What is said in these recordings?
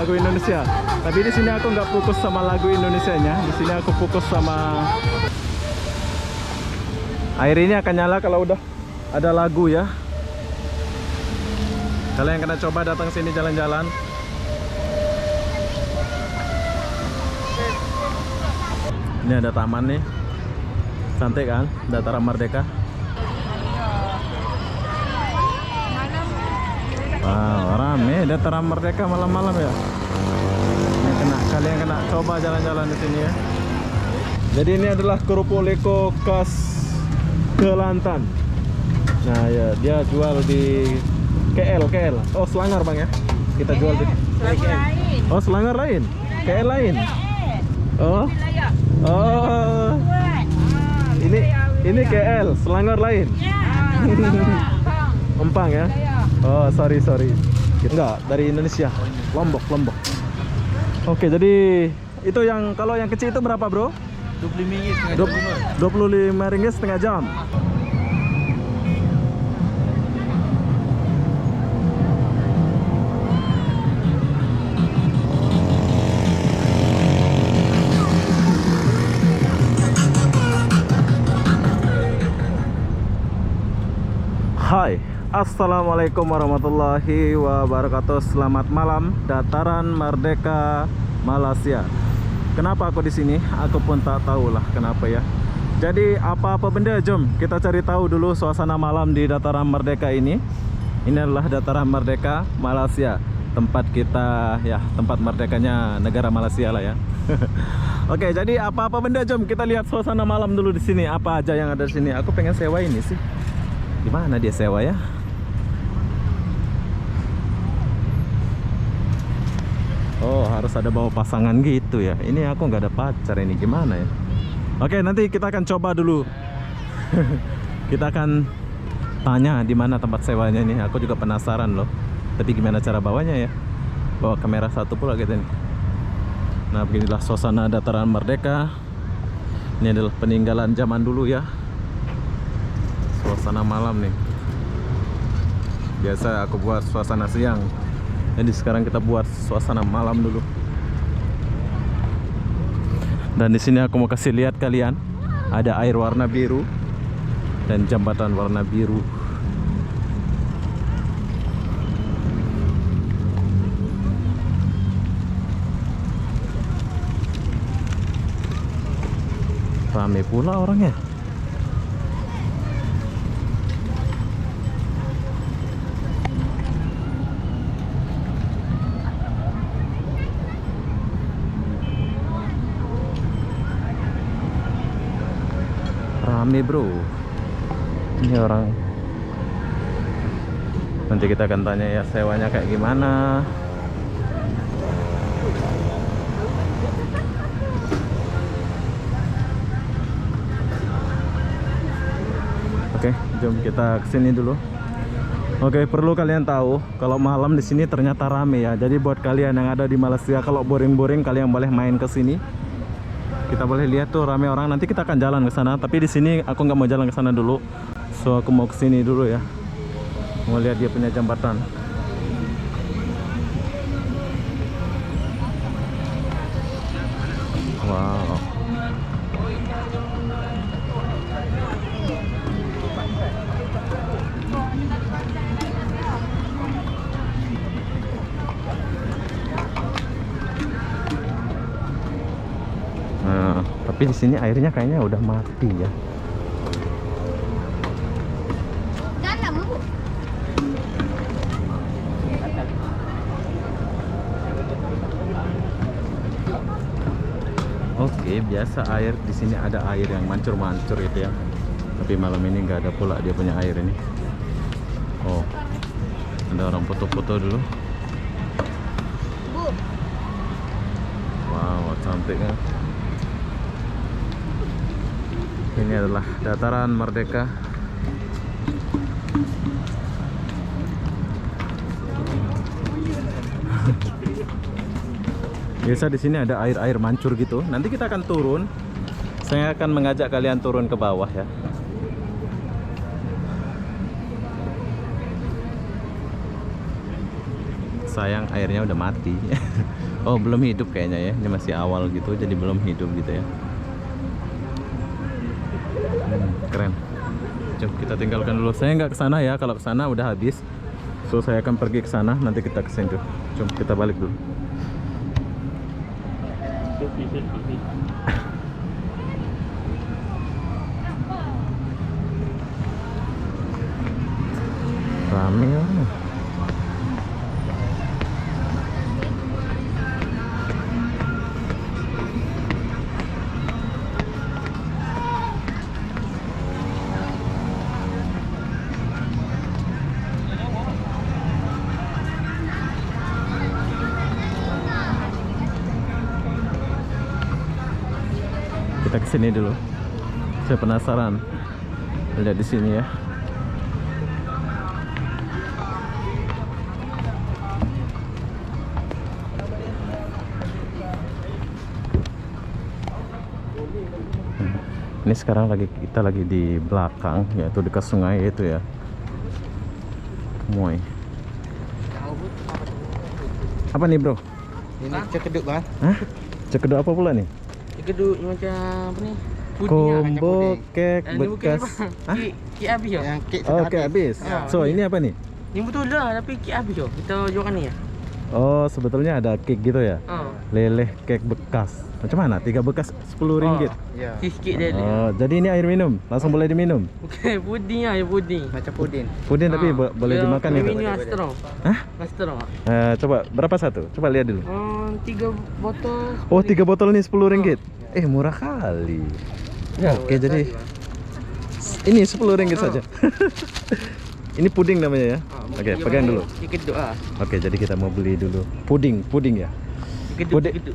lagu Indonesia. Tapi di sini aku nggak fokus sama lagu Indonesianya. Di sini aku fokus sama air ini akan nyala kalau udah ada lagu ya. Kalian kena coba datang sini jalan-jalan. Ini ada taman nih, cantik kan, Dataran Merdeka. Wow, rame Dataran Merdeka malam-malam ya. Ini kalian kena coba jalan-jalan di sini ya. Jadi ini adalah kerupuk leko khas Kelantan. Nah ya, dia jual di KL. Oh, Selangor bang ya. Kita jual di KL. Oh, Selangor lain, KL lain. Oh, oh, ini KL, Selangor lain. Empang ya. Oh, sorry. Enggak, dari Indonesia. Lombok. Oke, jadi itu yang kalau yang kecil itu berapa, Bro? 25 ringgit setengah jam. Hai, assalamualaikum warahmatullahi wabarakatuh. Selamat malam, Dataran Merdeka, Malaysia. Kenapa aku di sini? Aku pun tak tahu lah kenapa ya. Jadi apa-apa benda, jom kita cari tahu dulu suasana malam di Dataran Merdeka ini. Ini adalah Dataran Merdeka, Malaysia. Tempat kita ya, tempat merdekanya negara Malaysia lah ya. Oke, jadi apa-apa benda, jom kita lihat suasana malam dulu di sini. Apa aja yang ada di sini? Aku pengen sewa ini sih. Gimana dia sewa ya? Oh, harus ada bawa pasangan gitu ya. Ini aku nggak ada pacar ini, gimana ya? Oke, nanti kita akan coba dulu. Kita akan tanya di mana tempat sewanya nih. Aku juga penasaran loh. Tapi gimana cara bawanya ya? Bawa kamera satu pula gitu nih. Nah, beginilah suasana Dataran Merdeka. Ini adalah peninggalan zaman dulu ya. Suasana malam nih. Biasa aku buat suasana siang. Jadi sekarang kita buat suasana malam dulu. Dan di sini aku mau kasih lihat kalian, ada air warna biru dan jembatan warna biru. Rame pula orangnya. Rame bro. Ini orang. Nanti kita akan tanya ya sewanya kayak gimana. Oke, jom kita kesini dulu. Oke, perlu kalian tahu kalau malam di sini ternyata rame ya. Jadi buat kalian yang ada di Malaysia, kalau boring-boring kalian boleh main ke sini. Kita boleh lihat tuh rame orang. Nanti kita akan jalan ke sana. Tapi di sini aku nggak mau jalan ke sana dulu. So aku mau ke sini dulu ya. Mau lihat dia punya jembatan. Wow. Nah, tapi di sini airnya kayaknya udah mati ya. Oke, biasa air di sini ada air yang mancur-mancur gitu ya. Tapi malam ini nggak ada pula dia punya air ini. Oh, ada orang foto-foto dulu. Wow, cantiknya. Ini adalah Dataran Merdeka. Biasa di sini ada air-air mancur gitu. Nanti kita akan turun. Saya akan mengajak kalian turun ke bawah ya. sayang airnya udah mati. Oh belum hidup kayaknya ya, ini masih awal gitu jadi belum hidup gitu ya. Keren. Coba kita tinggalkan dulu. Saya nggak ke sana ya, kalau ke sana udah habis. So saya akan pergi ke sana, nanti kita ke situ. Coba kita balik dulu. Rame ya. Kita kesini dulu. Saya penasaran lihat di sini ya. Ini sekarang kita lagi di belakang, yaitu dekat sungai itu ya. Moy. Apa nih bro? Ini cekeduk kan? Hah? Cekeduk apa pula nih? Cekeduk macam apa ni? Combo kek bekas. Hah? Kek habis yo. Yang kek Oh, kek habis. So, ini apa nih? Ni betul lah tapi kek habis yo. Kita jual ni ya. Oh, sebetulnya ada kek gitu ya? Leleh kek bekas. Macam mana? 3 bekas 10 ringgit. Ya. Sikit dia. Oh, jadi ini air minum. Langsung boleh diminum. Bukan puding ah, puding. Macam puding. Puding tapi boleh dimakan itu. Ini astro. Hah? Astro. Coba berapa satu? Coba lihat dulu. 3 botol. Oh, 3 botol ini 10 ringgit. Murah kali. Ya, oke jadi ini 10 ringgit saja. Ini puding namanya ya. Oke, pegang dulu. Cekeduk ah. Oke, jadi kita mau beli dulu puding ya.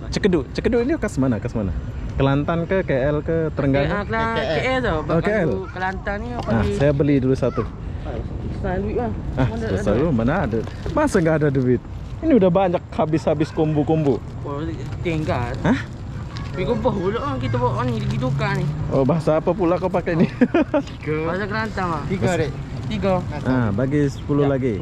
Cekeduk ini kas mana? Kelantan ke KL ke Trengganu? KL tau. Oh, KL. Kelantan ni apa Nah, saya beli dulu satu. Susah duit lah. Susah dulu, mana ada? Masa nggak ada duit? Ini udah banyak habis kombo. Oh, tinggal. Hah? Pergi kubah pula kita bawa ni pergi tukar ni. Oh, bahasa apa pula kau pakai ni? Bahasa Kelantan ah. 3 dek. 3. Bagi 10 lagi.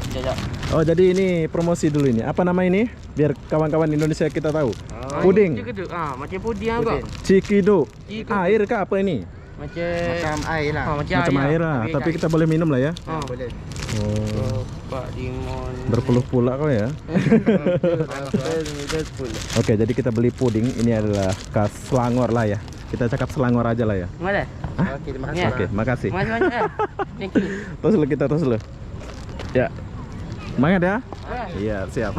Jajak. Oh, jadi ini promosi dulu ini. Apa nama ini? Biar kawan-kawan Indonesia kita tahu. Puding. Cekeduk. Macam puding apa? Cikiduk. Air kah apa ini? Macam air lah. Macam air lah. Tapi kita boleh minum lah ya. Boleh. Oh. Pak Dimon. Berpuluh pula kau ya. Oke, jadi kita beli puding. Ini adalah khas Selangor lah ya. Kita cakap Selangor aja lah ya. Mana? Okey, terima kasih. Oke, makasih. Banyak. Thank you. Terus lu. Ya. Semangat ya? Iya, siap.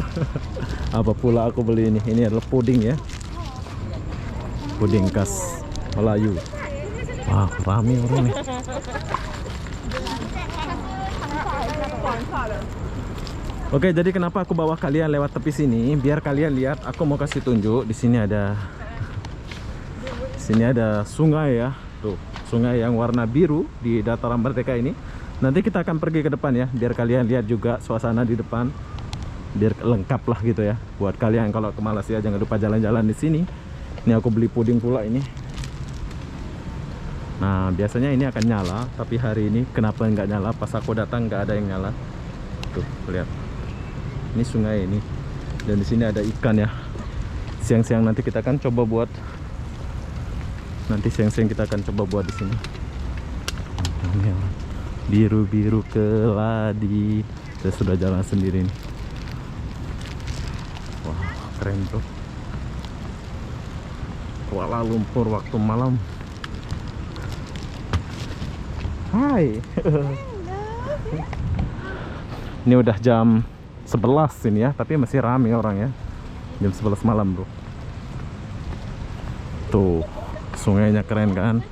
Apa pula aku beli ini? Ini adalah puding ya. Puding khas Melayu. Wah, rame orang nih. Oke, jadi kenapa aku bawa kalian lewat tepi sini? Biar kalian lihat, aku mau kasih tunjuk. Di sini ada sungai ya. Tuh, sungai yang warna biru di dataran Merdeka ini. Nanti kita akan pergi ke depan ya, biar kalian lihat juga suasana di depan. Biar lengkap lah gitu ya. Buat kalian kalau ke Malaysia jangan lupa jalan-jalan di sini. Ini aku beli puding pula ini. Nah, biasanya ini akan nyala, tapi hari ini kenapa nggak nyala? Pas aku datang nggak ada yang nyala. Tuh, lihat. Ini sungai ini. Dan di sini ada ikan ya. Siang-siang nanti kita akan coba buat. Nanti siang-siang kita akan coba buat di sini. Biru-biru keladi. Saya sudah jalan sendiri nih. Wah, keren tuh. Kuala Lumpur waktu malam. Hai. Ini udah jam 11 ini ya, tapi masih ramai orang ya. Jam 11 malam, bro. Tuh, sungainya keren kan?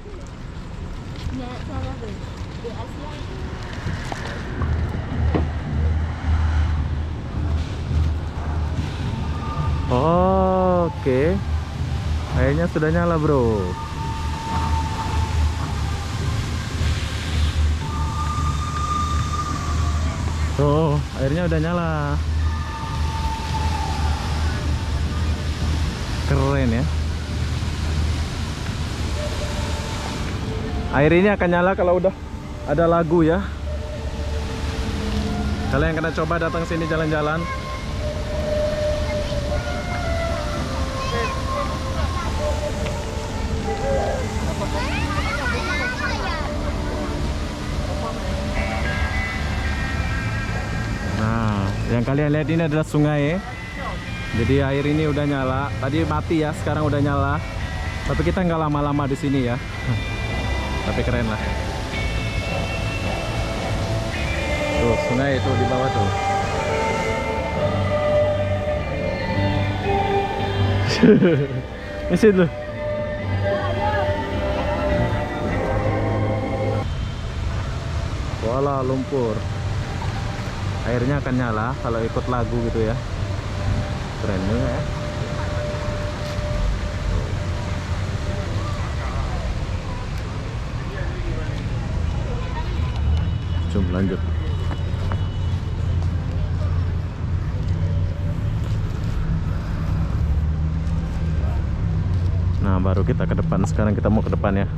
Oke. Airnya sudah nyala, bro. Tuh, airnya udah nyala. Keren ya. Air ini akan nyala kalau udah ada lagu ya. Kalian kena coba datang sini jalan-jalan. Yang kalian lihat ini adalah sungai. Jadi air ini udah nyala. Tadi mati ya, sekarang udah nyala. Tapi kita nggak lama-lama di sini ya. Tapi keren lah. Tuh sungai itu di bawah tuh. Di situ. Kuala Lumpur. Airnya akan nyala kalau ikut lagu gitu ya. Keren juga ya. Coba lanjut. Nah, baru kita ke depan. Sekarang kita mau ke depan ya.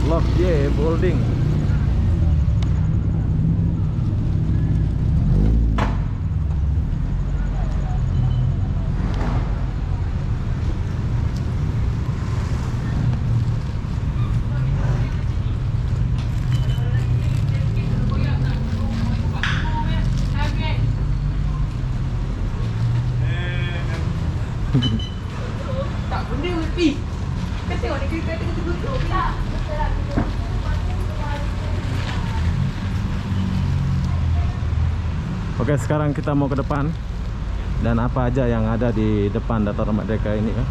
Love yeah, Bolding. Tak benda mesti. Kita tengok dia kereta kita duduk pula. Oke, sekarang kita mau ke depan. Dan apa aja yang ada di depan Dataran Merdeka ini ya.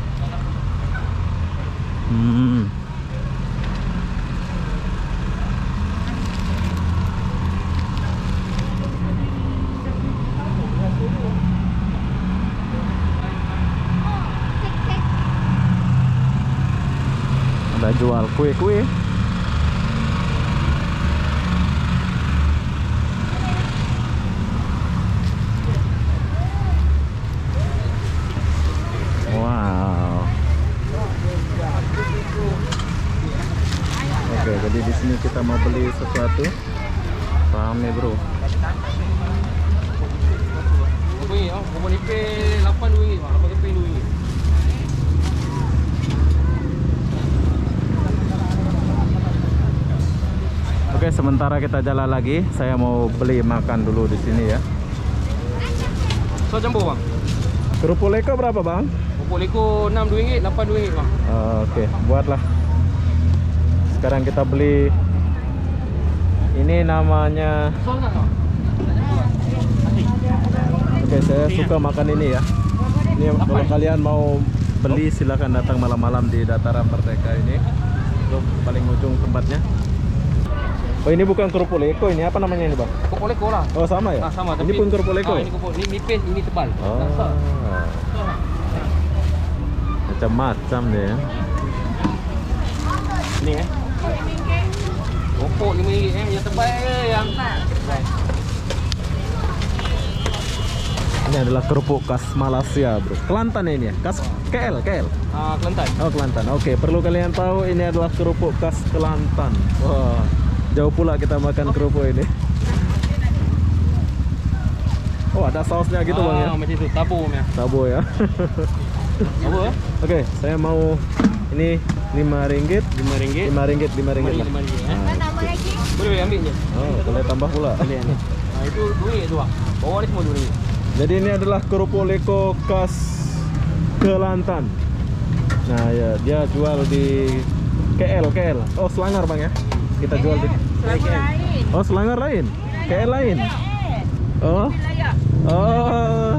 Ada jual kue-kue. Wow. Oke, jadi di sini kita mau beli sesuatu. Rame, bro. Bubur nipis RM8 bang. 8 keping RM2. Oke, sementara kita jalan lagi. Saya mau beli makan dulu di sini ya. So campur bang. Kerupuk leko berapa, Bang? Kerupuk leko RM6 RM8 bang. Oke, buatlah. Sekarang kita beli. Ini namanya. Oke, saya suka makan ini ya. Ini kalau kalian mau beli silakan datang malam-malam di Dataran Merdeka ini. Itu paling ujung tempatnya. Oh, ini bukan kerupuk leko, ini apa namanya ini, Bang? Kerupuk leko lah. Oh, sama ya? Sama, Ini pun kerupuk leko. Ini kerupuk, ini nipis, ini tebal. Oh. Macam-macam deh ya. Ni kerupuk RM5 yang tebal yang Ini adalah kerupuk khas Malaysia, bro. Kelantan ini ya? Khas KL. Kelantan. Oh, Kelantan. Oke, perlu kalian tahu ini adalah kerupuk khas Kelantan. Wah, jauh pula kita makan kerupuk ini. Oh, ada sausnya gitu, Bang ya? Macam tu, tabur ya. Tabur ya. Apa? Oke, saya mau ini RM5. RM5. RM5 lah. Boleh ambil je. Oh, boleh tambah pula. Boleh ni. Itu RM2 tu bang. Bawah ni semua RM2. Jadi ini adalah kerupuk leko khas Kelantan. Nah ya, dia jual di KL. Oh, Selangor, Bang ya. Kita jual di lain. Oh, Selangor lain. KL lain. Oh. Oh.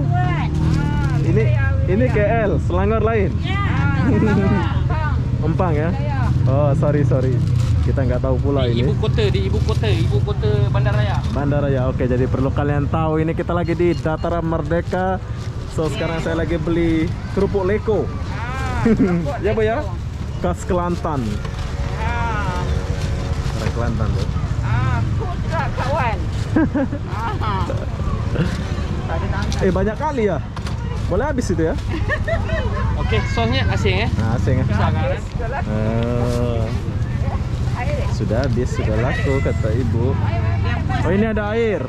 Ini KL, Selangor lain. Empang ya. Oh, sorry. Kita nggak tahu pula ini. Ibu kota Bandaraya. Bandaraya. Oke, jadi perlu kalian tahu ini kita lagi di Dataran Merdeka. So sekarang saya lagi beli kerupuk leko. Ya, Bu ya. Khas Kelantan. Orang Kelantan, Bu. Putra kawan. Banyak kali ya. Boleh habis itu ya? Okey, sosnya asing Nah, asing ya. Besar kan? Sudah habis, sudah laku kata ibu. Oh, ini ada air.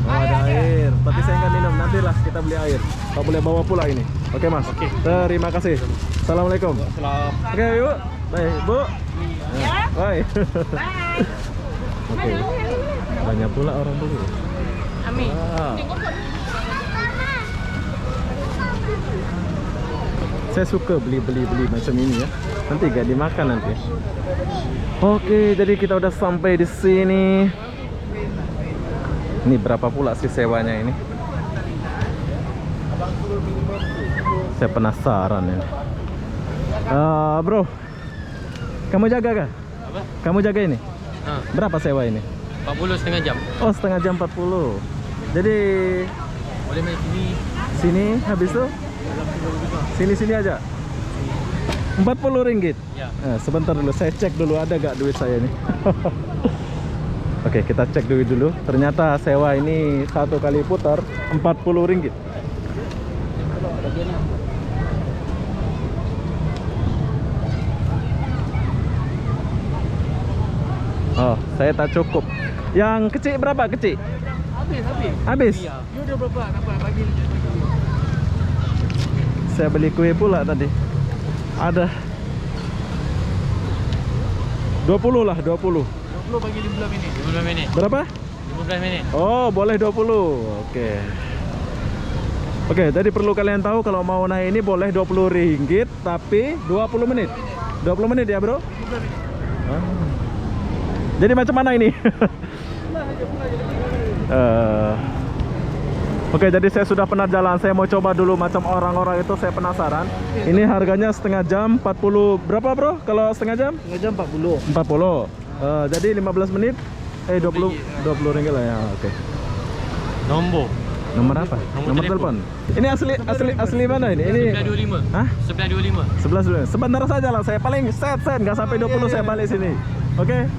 Oh, ada air. Tapi saya nggak minum. Nantilah kita beli air. Kau boleh bawa pula ini. Oke Mas. Terima kasih. Assalamualaikum. Salam. Oke Ibu. Baik Bu. Ya. Bye. Bye. Oke. Banyak pula orang beli. Amin. Wow. Saya suka beli macam ini ya. Nanti gak dimakan nanti. Oke, jadi kita udah sampai di sini. Ini berapa pula sih sewanya ini? Saya penasaran ya. Bro, kamu jaga kah? Apa? Kamu jaga ini? Ha, Berapa sewa ini? 40 setengah jam. Oh, setengah jam 40. Jadi Boleh main sini. sini habis itu sini aja. 40 ringgit. Ya. Sebentar dulu, saya cek dulu ada gak duit saya ini. Oke, kita cek duit dulu. Ternyata sewa ini satu kali putar 40 ringgit. Oh, saya tak cukup. Yang kecil berapa kecil? Habis? Ya. You udah berapa? Dapat bagi. Saya beli kue pula tadi. Ada 20 lah, 20. 20 bagi 15 minit. 15 minit. Berapa? 15 minit. Oh, boleh 20. Oke. Oke, jadi perlu kalian tahu kalau mau naik ini boleh 20 ringgit tapi 20 menit. 20 menit ya, Bro? 15 menit. Ah. Jadi macam mana ini? Oke, jadi saya sudah pernah jalan. Saya mau coba dulu macam orang-orang itu, saya penasaran. Ini harganya setengah jam 40. Berapa, Bro? Kalau setengah jam? Setengah jam 40. 40. Jadi 15 menit 20 ringgit lah ya. Oke. Nombor. Nomor apa? Nomor telepon. Ini asli mana ini? Ini 1125. Hah? 1125. 11 dulu. Sebentar saja lah, saya paling set nggak sampai 20 saya balik sini. Oke.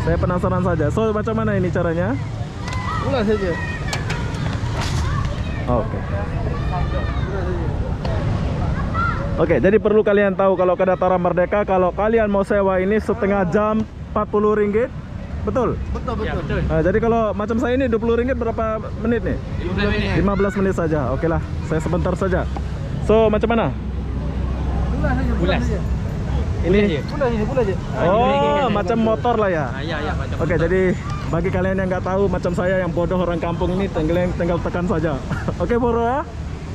Saya penasaran saja. So macam mana ini caranya? Pulang saja. Oke. Oke, jadi perlu kalian tahu kalau ke Dataran Merdeka, kalau kalian mau sewa ini setengah jam 40 ringgit. Betul? Ya, betul. Jadi kalau macam saya ini 20 ringgit berapa menit nih? 15 menit. 15 menit saja. Oke lah, saya sebentar saja. So macam mana? Pulas. Ini Pulas je. oh macam motor lah ya. Ya, macam. Oke, jadi bagi kalian yang nggak tahu macam saya yang bodoh orang kampung ini, tinggal tekan saja. Oke, Bro ya.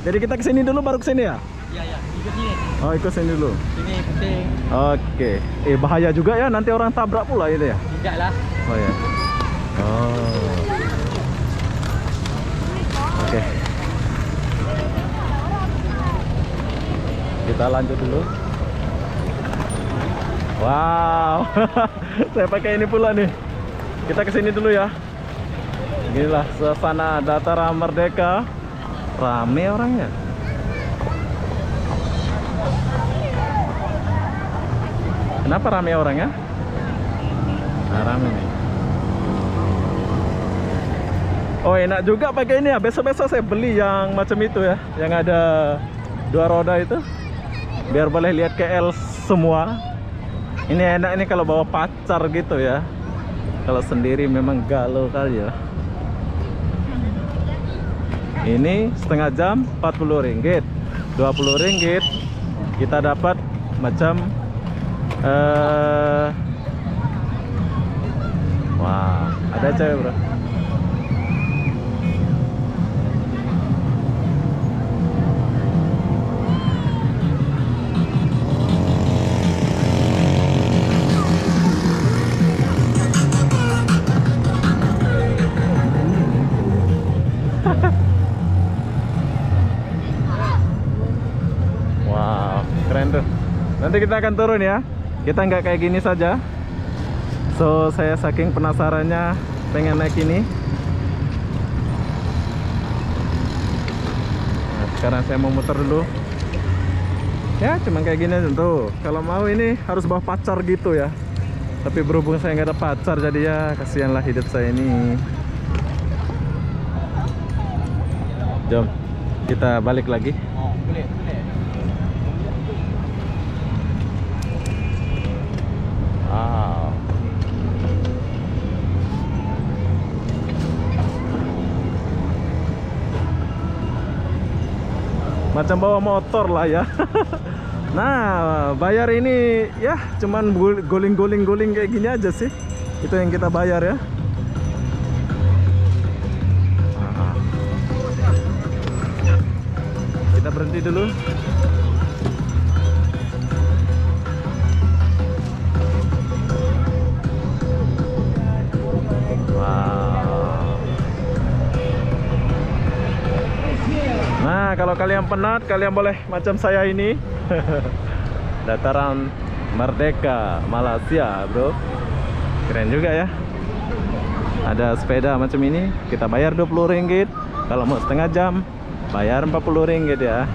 Jadi kita kesini dulu baru kesini ya? Ya, ikut sini. Oh, ikut sini dulu. Sini penting. Oke. Bahaya juga ya, nanti orang tabrak pula itu ya. Tidak lah. Oh ya. Oh. Oke. Kita lanjut dulu. Wow. Saya pakai ini pula nih. Kita kesini dulu ya. Inilah suasana Dataran Merdeka. Rame orangnya. Kenapa rame orangnya? Nah, rame nih. Oh, enak juga pakai ini ya. Besok-besok saya beli yang macam itu ya, yang ada 2 roda itu. Biar boleh lihat KL semua. Ini enak ini kalau bawa pacar gitu ya. Kalau sendiri memang galau kali ya. Ini setengah jam 40 ringgit. 20 ringgit kita dapat macam wah, ada cewek, Bro. Wow, keren tuh. Nanti kita akan turun ya. Kita nggak kayak gini saja. So saya saking penasarannya pengen naik ini. Nah, sekarang saya mau muter dulu. Ya cuma kayak gini tentu. Kalau mau ini harus bawa pacar gitu ya. Tapi berhubung saya nggak ada pacar, jadi ya kasihanlah hidup saya ini. Jom kita balik lagi. Boleh. Wow. macam bawa motor lah ya. Nah, bayar ini ya cuman guling-guling kayak gini aja sih. Itu yang kita bayar ya. Nah. Kita berhenti dulu. Nah, kalau kalian penat, kalian boleh macam saya ini. Dataran Merdeka Malaysia, bro. Keren juga ya. Ada sepeda macam ini, kita bayar Rp20. Kalau mau setengah jam, bayar Rp40 ya.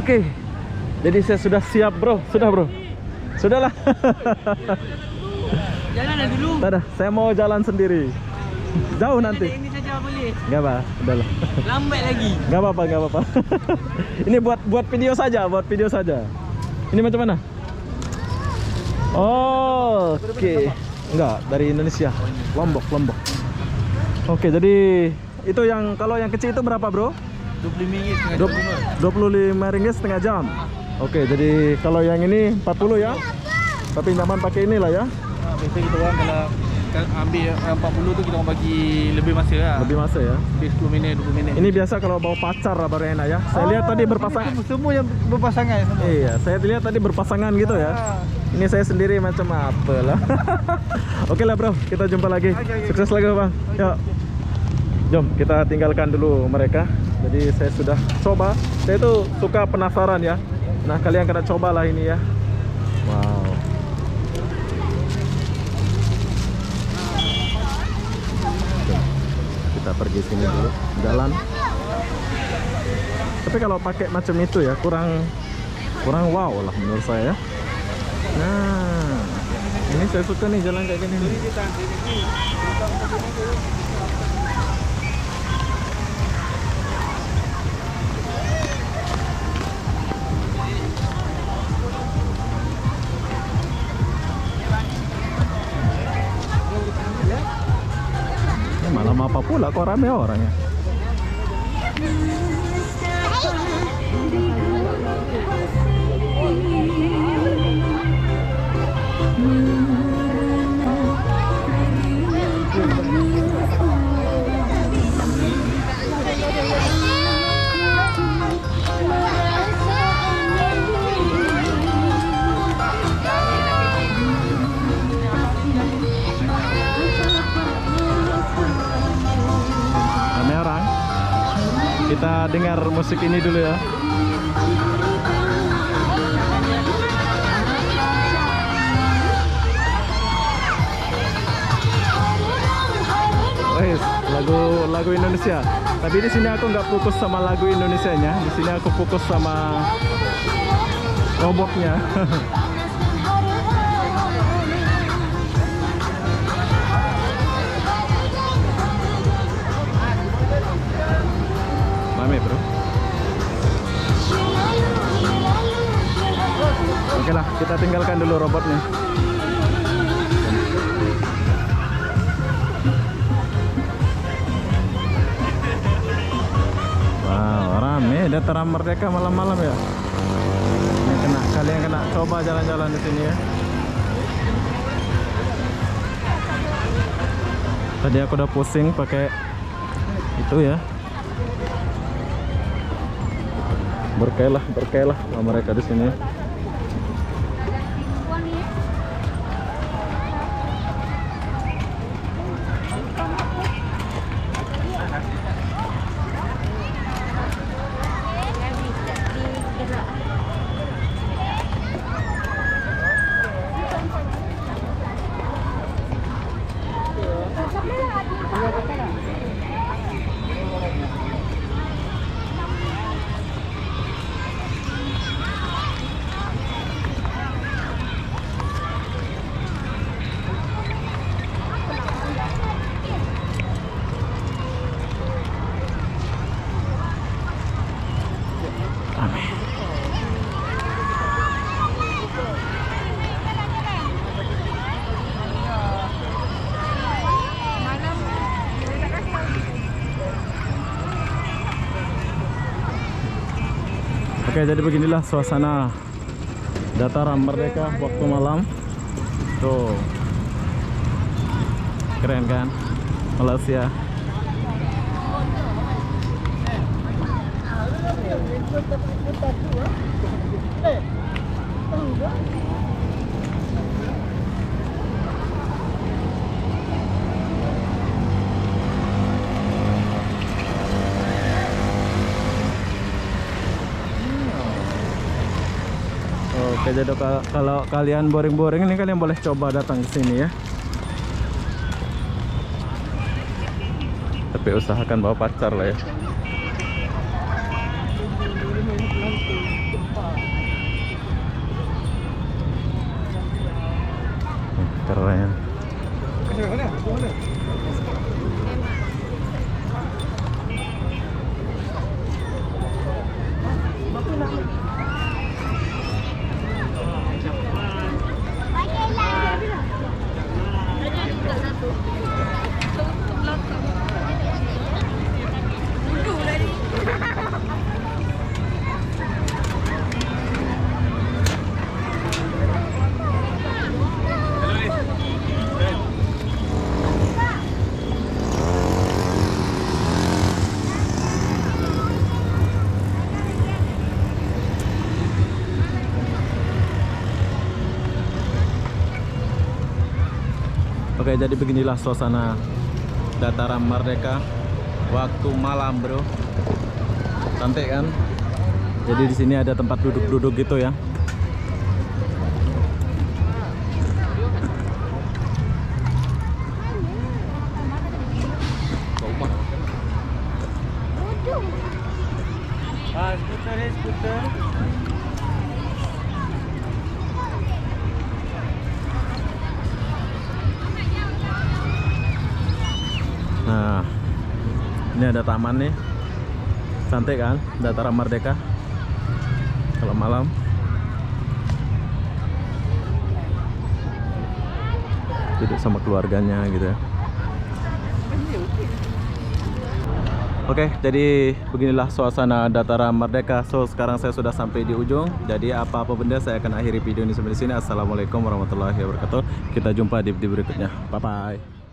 Oke, jadi saya sudah siap bro, bro, sudahlah. Jalan dulu. Dadah, saya mau jalan sendiri. Jauh nanti. Ini saja boleh. Gak apa, udahlah. Lambat lagi. Gak apa-apa. Ini buat video saja, Ini macam mana? Oh, oke. Enggak, dari Indonesia, Lombok. Oke, jadi itu yang kalau yang kecil itu berapa bro? RM25 setengah jam. Oke, jadi kalau yang ini 40 ya. Tapi nyaman pakai inilah ya. Biasa kita orang kalau ambil yang 40 tu kita orang bagi lebih masa lah. Lebih masa ya. Lebih 10 minit, 20 minit. Ini biasa kalau bawa pacar lah baru enak ya. Saya lihat tadi berpasangan. Semua yang berpasangan semua. Iya, saya lihat tadi berpasangan gitu ya. Ini saya sendiri macam apa lah. Oke lah bro, kita jumpa lagi. Sukses lagi bang. Yuk. Jom kita tinggalkan dulu mereka. Jadi saya sudah coba. Saya itu suka penasaran ya. Nah kalian kena cobalah ini ya. Wow. Kita pergi sini dulu, jalan. Tapi kalau pakai macam itu ya kurang wow lah menurut saya. Nah, ini saya suka nih jalan kayak gini. Malam apa pula kok rame orangnya. Kita dengar musik ini dulu ya. Wes, lagu Indonesia. Tapi di sini aku nggak fokus sama lagu Indonesianya. Di sini aku fokus sama robotnya. Mame bro. Oke lah, kita tinggalkan dulu robotnya. Wow, rame Dataran Merdeka malam-malam ya. Ini kalian kena coba jalan-jalan di sini ya. Tadi aku udah pusing pakai itu ya. Berkelah sama mereka di sini. Oke, jadi beginilah suasana Dataran Merdeka waktu malam. Tuh, keren kan, Malaysia. Oke, jadi kalau kalian boring-boring ini kalian boleh coba datang ke sini ya. Tapi usahakan bawa pacar lah ya. Keren. Oke, jadi beginilah suasana Dataran Merdeka waktu malam, bro. Cantik kan? Jadi di sini ada tempat duduk-duduk gitu ya. Skuter. Nah, ini ada taman nih, cantik kan, Dataran Merdeka kalau malam. Duduk sama keluarganya gitu ya. Oke, jadi beginilah suasana Dataran Merdeka. So, sekarang saya sudah sampai di ujung. Jadi apa-apa benda saya akan akhiri video ini sampai di sini. Assalamualaikum warahmatullahi wabarakatuh. Kita jumpa di video berikutnya. Bye bye.